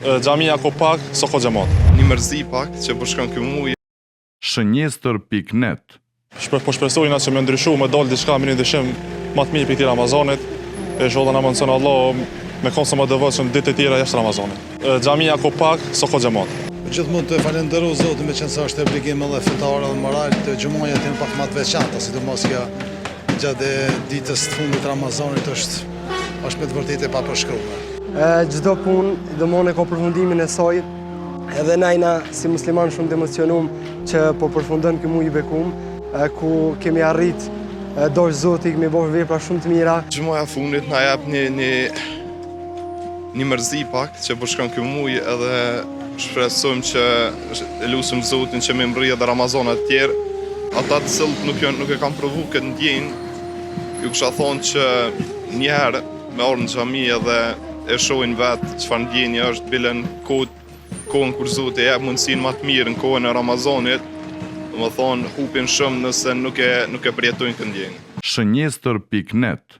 Xhamia ko pak, so ko xhamat. Një mërzi pak që po shkon ky muj. Shënjestër.net. Po shpresojna që me ndryshu, me dalë diçka me një dëshim më të mirë për këtij Ramazanit. E shoh na mundson Allah me konë sa më devotshëm ditë të tjera jashtë Ramazanit. Xhamia ko pak, so ko xhamat. Gjithmonë të falenderoj Zotin me qenë se është obligim edhe fetar edhe moral të xhumaja të pak më të veçanta, sidomos kjo gjatë ditës të fundit të Ramazanit është me të vërtetë e papërshkruar. Çdo punë domon e ka përfundimin e saj. Edhe najna si musliman shumë të emocionum që po përfundon ky muaj i bekum, ku kemi arrit dosh Zoti, kemi bërë vepra shumë të mira. Xhumaja fundit na jep një mërzi pak që po shkon ky muaj edhe shpresojmë që lutim Zotin që më mbrojë edhe Ramazanat të tjerë. Ata të cilët nuk e kanë provu këtë ndjenjë, ju kisha thonë që një herë me orë në xhami edhe e shohin vetë çfarë ndjenjë është bilen kohën kur Zoti jep mundësinë më të mirë në kohën e Ramazanit. Domethënë hupin shumë nëse nuk e përjetojnë këtë ndjenjë. Shënjestër.net